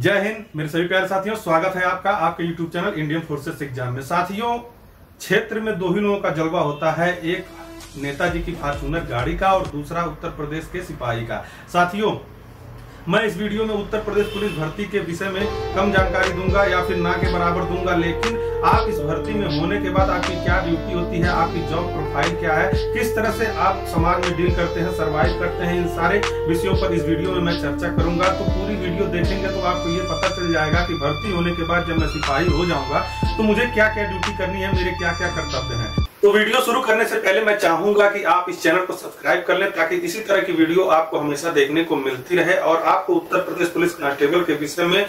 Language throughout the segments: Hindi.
जय हिंद मेरे सभी प्यारे साथियों, स्वागत है आपका आपके YouTube channel Indian forces exam में। साथियों, क्षेत्र में दो ही लोगों का जलवा होता है, एक नेताजी की फॉर्च्यूनर गाड़ी का और दूसरा उत्तर प्रदेश के सिपाही का। साथियों, मैं इस वीडियो में उत्तर प्रदेश पुलिस भर्ती के विषय में कम जानकारी दूंगा या फिर ना के बराबर दूंगा, लेकिन आप इस भर्ती में होने के बाद आपकी क्या ड्यूटी होती है, आपकी जॉब प्रोफाइल क्या है, किस तरह से आप समाज में डील करते हैं, सरवाइव करते हैं, इन सारे विषयों पर इस वीडियो में मैं चर्चा करूंगा। तो पूरी वीडियो देखेंगे तो आपको ये पता चल जाएगा कि भर्ती होने के बाद जब मैं सिपाही हो जाऊंगा तो मुझे क्या क्या ड्यूटी करनी है, मेरे क्या क्या कर्तव्य हैं। तो वीडियो शुरू करने से पहले मैं चाहूंगा कि आप इस चैनल को सब्सक्राइब कर लें ताकि इसी तरह की वीडियो आपको हमेशा देखने को मिलती रहे और आपको उत्तर प्रदेश पुलिस कांस्टेबल के विषय में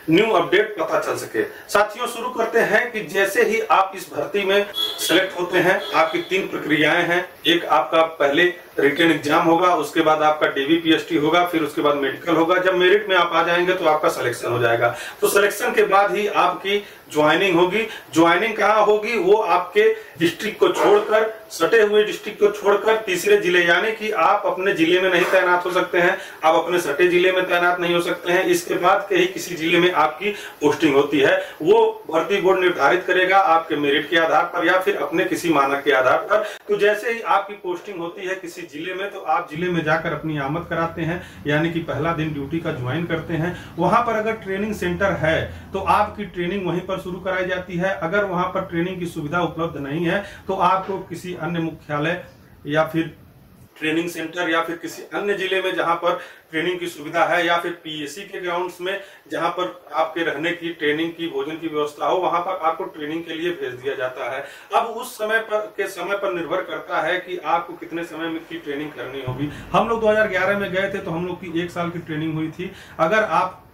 न्यू अपडेट पता चल सके। साथियों, शुरू करते हैं कि जैसे ही आप इस भर्ती में सेलेक्ट होते हैं, आपकी 3 प्रक्रियाएं हैं। एक आपका पहले रिटन एग्जाम होगा, उसके बाद आपका डीवीपीएसटी होगा, फिर उसके बाद मेडिकल होगा। जब मेरिट में आप आ जाएंगे तो आपका सिलेक्शन हो जाएगा। तो सिलेक्शन के बाद ही आपकी ज्वाइनिंग होगी। ज्वाइनिंग कहाँ होगी? वो आपके डिस्ट्रिक्ट को छोड़कर, सटे हुए डिस्ट्रिक्ट को छोड़कर तीसरे जिले, यानी कि आप अपने जिले में नहीं तैनात हो सकते हैं, आप अपने सटे जिले में तैनात नहीं हो सकते हैं। इसके बाद के ही किसी जिले में आपकी पोस्टिंग होती है। वो भर्ती बोर्ड निर्धारित करेगा आपके मेरिट के आधार पर या फिर अपने किसी मानक के आधार पर। तो जैसे ही आपकी पोस्टिंग होती है किसी जिले में, तो आप जिले में जाकर अपनी आमद कराते हैं, यानी कि पहला दिन ड्यूटी का ज्वाइन करते हैं। वहां पर अगर ट्रेनिंग सेंटर है तो आपकी ट्रेनिंग वहीं पर शुरू कराई जाती है। अगर वहां पर ट्रेनिंग की सुविधा उपलब्ध नहीं है तो आपको किसी अन्य मुख्यालय या फिर ट्रेनिंग सेंटर या फिर किसी अन्य जिले में जहां पर ट्रेनिंग की सुविधा है या फिर पीएसी के ग्राउंड्स में जहां पर आपके रहने की, ट्रेनिंग की, भोजन की व्यवस्था हो, वहां पर आपको ट्रेनिंग के लिए भेज दिया जाता है। अब उस समय पर निर्भर करता है कि आपको कितने समय में की ट्रेनिंग करनी होगी। हम लोग 2011 में गए थे तो हम लोग की 1 साल की ट्रेनिंग हुई थी। अगर आप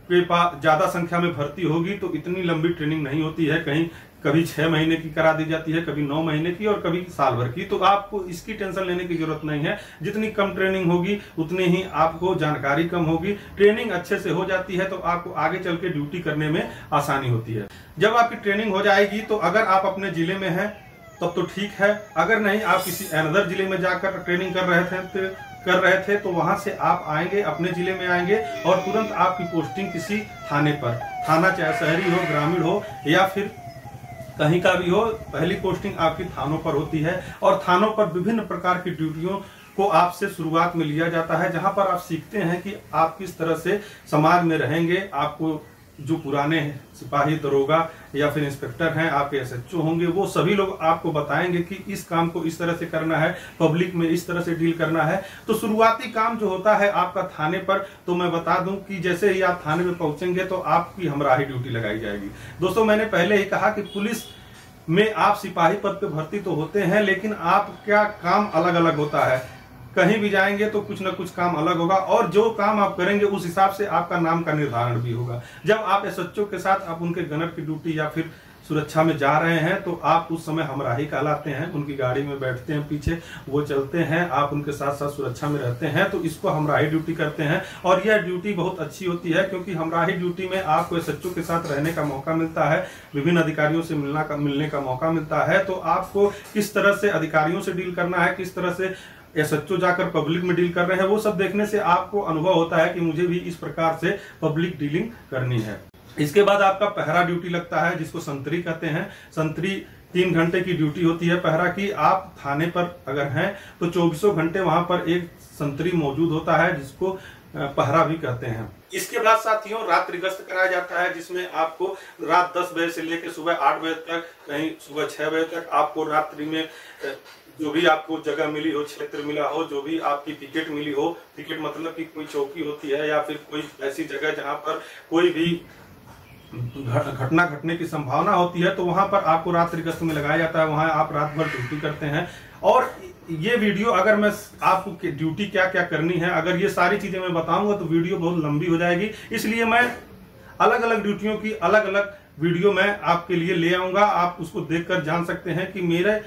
के पास ज्यादा संख्या में भर्ती होगी तो इतनी लंबी ट्रेनिंग नहीं होती है, कभी 6 महीने की करा दी जाती है, कभी 9 महीने की और कभी साल भर की। तो आपको इसकी टेंशन लेने की जरूरत नहीं है। जितनी कम ट्रेनिंग होगी उतनी ही आपको जानकारी कम होगी। ट्रेनिंग अच्छे से हो जाती है तो आपको आगे चल के ड्यूटी करने में आसानी होती है। जब आपकी ट्रेनिंग हो जाएगी तो अगर आप अपने जिले में हैं तब तो ठीक है, अगर नहीं आप किसी अनदर जिले में जाकर ट्रेनिंग कर रहे थे तो वहां से आप आएंगे, अपने जिले में आएंगे और तुरंत आपकी पोस्टिंग किसी थाने पर, थाना चाहे शहरी हो, ग्रामीण हो या फिर कहीं का भी हो, पहली पोस्टिंग आपकी थानों पर होती है। और थानों पर विभिन्न प्रकार की ड्यूटियों को आपसे शुरुआत में लिया जाता है, जहां पर आप सीखते हैं कि आप किस तरह से समाज में रहेंगे। आपको जो पुराने सिपाही, दरोगा या फिर इंस्पेक्टर हैं, आपके एसएचओ होंगे, वो सभी लोग आपको बताएंगे कि इस काम को इस तरह से करना है, पब्लिक में इस तरह से डील करना है। तो शुरुआती काम जो होता है आपका थाने पर, तो मैं बता दूं कि जैसे ही आप थाने में पहुंचेंगे तो आपकी हमराही ड्यूटी लगाई जाएगी। दोस्तों, मैंने पहले ही कहा कि पुलिस में आप सिपाही पद पे भर्ती तो होते हैं, लेकिन आपका काम अलग अलग होता है। कहीं भी जाएंगे तो कुछ ना कुछ काम अलग होगा और जो काम आप करेंगे उस हिसाब से आपका नाम का निर्धारण भी होगा। जब आप एसएचओ के साथ आप उनके गनर की ड्यूटी या फिर सुरक्षा में जा रहे हैं तो आप उस समय हमराही कहलाते हैं। उनकी गाड़ी में बैठते हैं, पीछे वो चलते हैं, आप उनके साथ साथ सुरक्षा में रहते हैं, तो इसको हमराही ड्यूटी करते हैं। और यह ड्यूटी बहुत अच्छी होती है क्योंकि हमराही ड्यूटी में आपको एसएचओ के साथ रहने का मौका मिलता है, विभिन्न अधिकारियों से मिलने का मौका मिलता है। तो आपको किस तरह से अधिकारियों से डील करना है, किस तरह से एसएचओ जाकर पब्लिक में डील कर रहे हैं, वो सब देखने से आपको अनुभव होता है कि मुझे भी इस प्रकार से पब्लिक डीलिंग करनी है। इसके बाद आपका पहरा ड्यूटी लगता है, जिसको संतरी कहते हैं। संतरी 3 घंटे की ड्यूटी होती है पहरा की। आप थाने पर अगर हैं तो 24 घंटे वहां पर एक संतरी मौजूद होता है, जिसको पहरा भी कहते हैं। इसके बाद साथियों रात्रि गश्त कराया जाता है, जिसमें आपको रात 10 बजे से लेकर सुबह 8 बजे तक, कहीं सुबह 6 बजे तक आपको रात्रि में जो भी आपको जगह मिली हो, क्षेत्र मिला हो, जो भी आपकी पिकेट मिली हो, पिकेट मतलब कि कोई चौकी होती है या फिर कोई ऐसी जगह जहां पर कोई भी घटना घटने की संभावना होती है, तो वहां पर आपको रात्रि गश्त में लगाया जाता है। वहां आप रात भर ड्यूटी करते हैं। और ये वीडियो अगर मैं आपको ड्यूटी क्या क्या करनी है, अगर ये सारी चीजें मैं बताऊंगा तो वीडियो बहुत लंबी हो जाएगी। इसलिए मैं अलग अलग ड्यूटियों की अलग अलग वीडियो मैं आपके लिए ले आऊंगा। आप उसको देखकर जान सकते हैं कि मेरे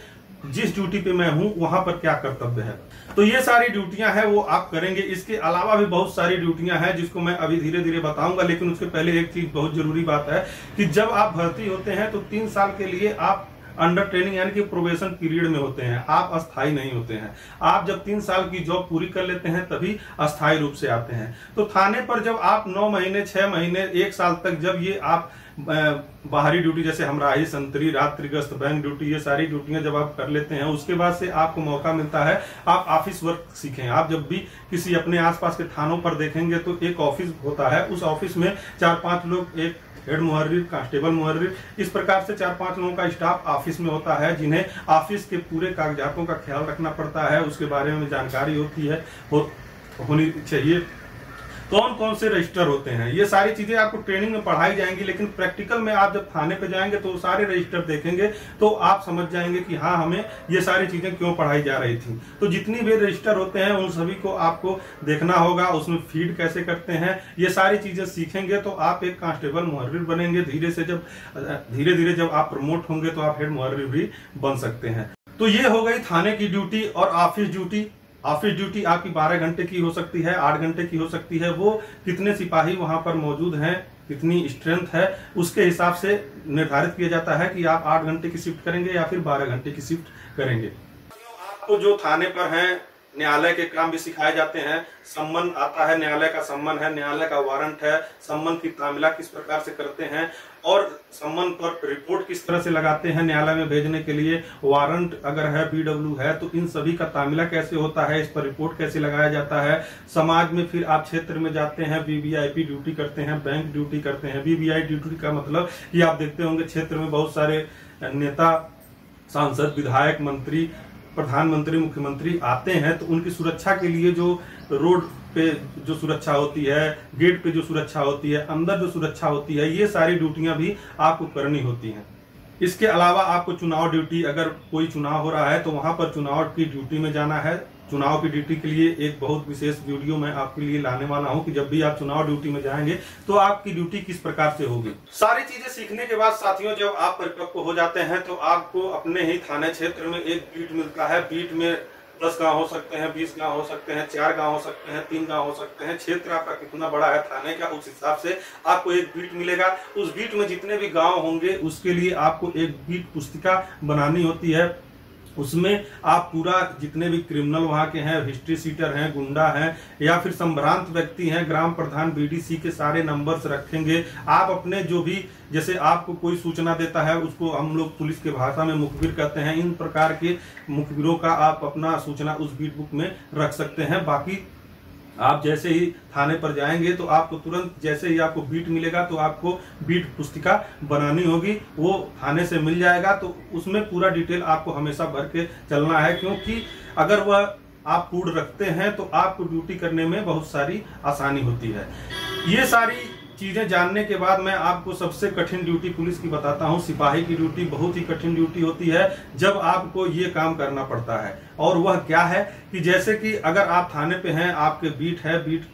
जिस ड्यूटी पे मैं हूं वहां पर क्या कर्तव्य है। तो ये सारी ड्यूटियां हैं वो आप करेंगे। इसके अलावा भी बहुत सारी ड्यूटियां हैं जिसको मैं अभी धीरे धीरे बताऊंगा, लेकिन उसके पहले एक चीज बहुत जरूरी बात है कि जब आप भर्ती होते हैं तो 3 साल के लिए आप अंडर ट्रेनिंग यानी कि प्रोबेशन पीरियड में होते हैं, आप अस्थायी नहीं होते हैं। आप जब 3 साल की जॉब पूरी कर लेते हैं तभी अस्थायी रूप से आते हैं। तो थाने पर जब आप 9 महीने, 6 महीने, 1 साल तक जब ये आप बाहरी ड्यूटी जैसे हमराही, संतरी, रात्रि गश्त, बैंक ड्यूटी, ये सारी ड्यूटियां जब आप कर लेते हैं, उसके बाद से आपको मौका मिलता है आप ऑफिस वर्क सीखें। आप जब भी किसी अपने आसपास के थानों पर देखेंगे तो एक ऑफिस होता है, उस ऑफिस में 4-5 लोग, एक हेड मुहर्रिर, कांस्टेबल मुहर्रिर, इस प्रकार से 4-5 लोगों का स्टाफ ऑफिस में होता है, जिन्हें ऑफिस के पूरे कागजातों का ख्याल रखना पड़ता है, उसके बारे में जानकारी होती है, होनी चाहिए। कौन कौन से रजिस्टर होते हैं, ये सारी चीजें आपको ट्रेनिंग में पढ़ाई जाएंगी, लेकिन प्रैक्टिकल में आप जब थाने पे जाएंगे तो सारे रजिस्टर देखेंगे तो आप समझ जाएंगे कि हाँ, हमें ये सारी चीजें क्यों पढ़ाई जा रही थी। तो जितनी भी रजिस्टर होते हैं उन सभी को आपको देखना होगा, उसमें फीड कैसे करते हैं, ये सारी चीजें सीखेंगे तो आप एक कांस्टेबल मुहर्रिर बनेंगे। धीरे धीरे जब आप प्रमोट होंगे तो आप हेड मुहर्रिर भी बन सकते हैं। तो ये हो गई थाने की ड्यूटी। और ऑफिस ड्यूटी, ऑफिस ड्यूटी आपकी 12 घंटे की हो सकती है, 8 घंटे की हो सकती है। वो कितने सिपाही वहां पर मौजूद हैं, कितनी स्ट्रेंथ है, उसके हिसाब से निर्धारित किया जाता है कि आप 8 घंटे की शिफ्ट करेंगे या फिर 12 घंटे की शिफ्ट करेंगे। आपको जो थाने पर हैं न्यायालय के काम भी सिखाए जाते हैं। सम्मन आता है, न्यायालय का सम्मन है, न्यायालय का वारंट है, सम्मन की तामीला किस प्रकार से करते हैं और सम्मन पर रिपोर्ट किस तरह से लगाते हैं न्यायालय में भेजने के लिए, वारंट अगर है, BW है, तो इन सभी का तामीला कैसे होता है, इस पर रिपोर्ट कैसे लगाया जाता है। समाज में फिर आप क्षेत्र में जाते हैं, VVIP ड्यूटी करते हैं, बैंक ड्यूटी करते हैं। VVIP ड्यूटी का मतलब कि आप देखते होंगे क्षेत्र में बहुत सारे नेता, सांसद, विधायक, मंत्री, प्रधानमंत्री, मुख्यमंत्री आते हैं, तो उनकी सुरक्षा के लिए जो रोड पे जो सुरक्षा होती है, गेट पे जो सुरक्षा होती है, अंदर जो सुरक्षा होती है, ये सारी ड्यूटियां भी आपको करनी होती हैं। इसके अलावा आपको चुनाव ड्यूटी, अगर कोई चुनाव हो रहा है तो वहां पर चुनाव की ड्यूटी में जाना है। चुनाव की ड्यूटी के लिए एक बहुत विशेष वीडियो मैं आपके लिए लाने वाला हूं कि जब भी आप चुनाव ड्यूटी में जाएंगे तो आपकी ड्यूटी किस प्रकार से होगी। सारी चीजें सीखने के बाद साथियों, जब आप परिपक्व हो जाते हैं तो आपको अपने ही थाने क्षेत्र में एक बीट मिलता है। बीट में 10 गांव हो सकते हैं, 20 गांव हो सकते हैं, 4 गांव हो सकते हैं, 3 गांव हो सकते हैं। क्षेत्र आपका कितना बड़ा है थाने का, उस हिसाब से आपको एक बीट मिलेगा। उस बीट में जितने भी गांव होंगे उसके लिए आपको एक बीट पुस्तिका बनानी होती है। उसमें आप पूरा जितने भी क्रिमिनल वहां के हैं, हिस्ट्री सीटर हैं, गुंडा हैं या फिर संभ्रांत व्यक्ति हैं, ग्राम प्रधान, BDC के सारे नंबर्स रखेंगे। आप अपने जो भी, जैसे आपको कोई सूचना देता है उसको हम लोग पुलिस के भाषा में मुखबिर कहते हैं, इन प्रकार के मुखबिरों का आप अपना सूचना उस बीट बुक में रख सकते हैं। बाकी आप जैसे ही थाने पर जाएंगे तो आपको तुरंत जैसे ही आपको बीट मिलेगा तो आपको बीट पुस्तिका बनानी होगी, वो थाने से मिल जाएगा। तो उसमें पूरा डिटेल आपको हमेशा भर के चलना है, क्योंकि अगर वह आप पूर्ण रखते हैं तो आपको ड्यूटी करने में बहुत सारी आसानी होती है। ये सारी चीजें जानने के बाद मैं आपको सबसे कठिन ड्यूटी पुलिस की बताता हूं। सिपाही की ड्यूटी बहुत ही कठिन ड्यूटी होती है जब आपको ये काम करना पड़ता है। और वह क्या है कि जैसे कि अगर आप थाने पे हैं, आपके बीट है, बीट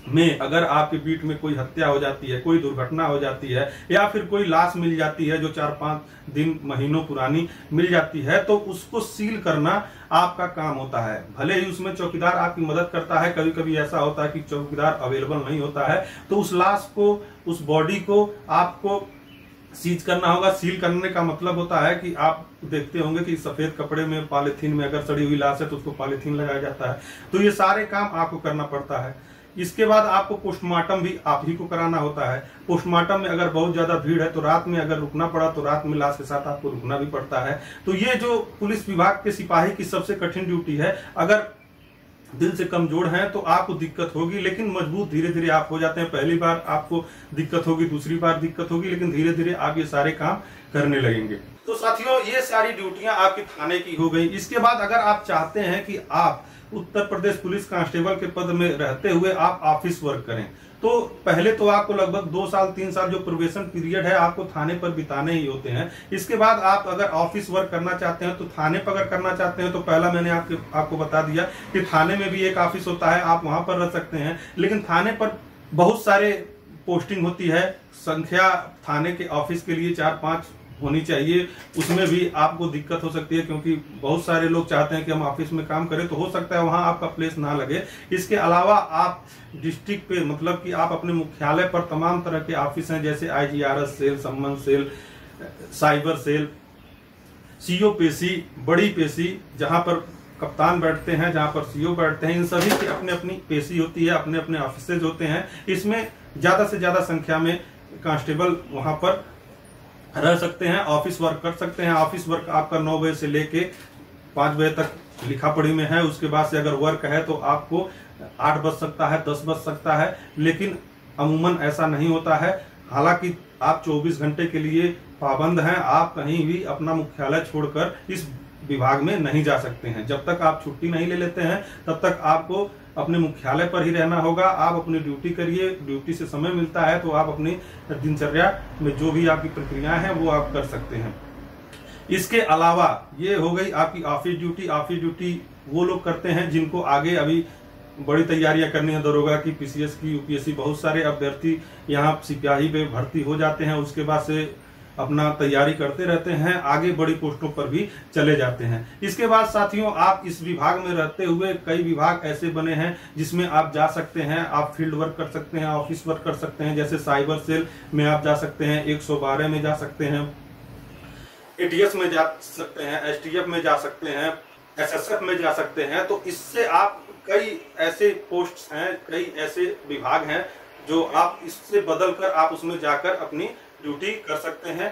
में अगर आपके बीट में कोई हत्या हो जाती है, कोई दुर्घटना हो जाती है या फिर कोई लाश मिल जाती है जो 4-5 दिन, महीनों पुरानी मिल जाती है, तो उसको सील करना आपका काम होता है। भले ही उसमें चौकीदार आपकी मदद करता है, कभी कभी ऐसा होता है कि चौकीदार अवेलेबल नहीं होता है, तो उस लाश को, उस बॉडी को आपको सीज करना होगा। सील करने का मतलब होता है कि आप देखते होंगे कि सफेद कपड़े में, पॉलीथीन में अगर सड़ी हुई लाश है तो उसको पॉलीथीन लगाया जाता है। तो ये सारे काम आपको करना पड़ता है। इसके बाद आपको पोस्टमार्टम भी आप ही को कराना होता है। पोस्टमार्टम में अगर बहुत ज्यादा भीड़ है तो रात में अगर रुकना पड़ा तो रात में लाश के साथ आपको रुकना भी पड़ता है। तो ये जो पुलिस विभाग के सिपाही की सबसे कठिन ड्यूटी है। अगर दिल से कमजोर हैं तो आपको दिक्कत होगी, लेकिन मजबूत धीरे धीरे आप हो जाते हैं। पहली बार आपको दिक्कत होगी, दूसरी बार दिक्कत होगी, लेकिन धीरे धीरे आप ये सारे काम करने लगेंगे। तो साथियों, ये सारी ड्यूटियां आपकी थाने की हो गई। इसके बाद अगर आप चाहते हैं कि आप उत्तर प्रदेश पुलिस कांस्टेबल के पद में रहते हुए आप ऑफिस वर्क करें, तो पहले तो आपको लगभग 2 साल 3 साल जो प्रोबेशन पीरियड है आपको थाने पर बिताने ही होते हैं। इसके बाद आप अगर ऑफिस वर्क करना चाहते हैं तो थाने पर अगर करना चाहते हैं तो पहला मैंने आपको बता दिया कि थाने में भी एक ऑफिस होता है, आप वहां पर रह सकते हैं। लेकिन थाने पर बहुत सारे पोस्टिंग होती है, संख्या थाने के ऑफिस के लिए 4-5 होनी चाहिए। उसमें भी आपको दिक्कत हो सकती है, क्योंकि बहुत सारे लोग चाहते हैं कि हम ऑफिस में काम करें, तो हो सकता है वहां आपका प्लेस ना लगे। इसके अलावा आप डिस्ट्रिक्ट पे, मतलब कि आप अपने मुख्यालय पर तमाम तरह के ऑफिस हैं, जैसे IGRS सेल, सम्मन सेल, साइबर सेल, सीओ पेशी, बड़ी पेशी, जहां पर कप्तान बैठते हैं, जहां पर सीओ बैठते हैं, इन सभी की अपनी अपनी पेशी होती है, अपने अपने ऑफिसेज होते हैं। इसमें ज्यादा से ज्यादा संख्या में कांस्टेबल वहां पर रह सकते हैं, ऑफिस वर्क कर सकते हैं। ऑफिस वर्क आपका 9 बजे से लेके 5 बजे तक लिखा पढ़ी में है। उसके बाद से अगर वर्क है तो आपको 8 बज सकता है, 10 बज सकता है, लेकिन अमूमन ऐसा नहीं होता है। हालांकि आप 24 घंटे के लिए पाबंद हैं, आप कहीं भी अपना मुख्यालय छोड़कर इस विभाग में नहीं जा सकते हैं। जब तक आप छुट्टी नहीं ले लेते हैं तब तक आपको अपने मुख्यालय पर ही रहना होगा। आप अपनी ड्यूटी करिए, ड्यूटी से समय मिलता है तो आप अपनी दिनचर्या में जो भी आपकी प्रक्रियाएं हैं वो आप कर सकते हैं। इसके अलावा ये हो गई आपकी ऑफिस ड्यूटी। ऑफिस ड्यूटी वो लोग करते हैं जिनको आगे अभी बड़ी तैयारियां करनी है, दरोगा की, पीसीएस की, यूपीएससी। बहुत सारे अभ्यर्थी यहाँ सिपाही पे भर्ती हो जाते हैं, उसके बाद से अपना तैयारी करते रहते हैं, आगे बड़ी पोस्टों पर भी चले जाते हैं। इसके बाद साथियों, आप इस विभाग में रहते हुए कई विभाग ऐसे बने हैं जिसमें आप जा सकते हैं। आप फील्ड वर्क कर सकते हैं, ऑफिस वर्क कर सकते हैं। जैसे साइबर सेल में आप जा सकते हैं, 112 में जा सकते हैं, एटीएस में जा सकते हैं, एसटीएफ में जा सकते हैं, एसएसएफ में जा सकते हैं। तो इससे आप कई ऐसे पोस्ट हैं, कई ऐसे विभाग हैं जो आप इससे बदलकर आप उसमें जाकर अपनी ड्यूटी कर सकते हैं।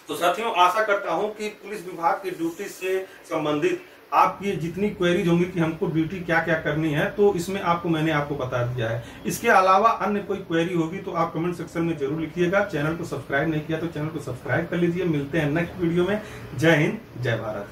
तो साथियों, आशा करता हूं कि पुलिस विभाग की ड्यूटी से संबंधित आपकी जितनी क्वेरीज होंगी कि हमको ड्यूटी क्या क्या करनी है, तो इसमें मैंने आपको बता दिया है। इसके अलावा अन्य कोई क्वेरी होगी तो आप कमेंट सेक्शन में जरूर लिखिएगा। चैनल को सब्सक्राइब नहीं किया तो चैनल को सब्सक्राइब कर लीजिए। मिलते हैं नेक्स्ट वीडियो में। जय हिंद, जय भारत।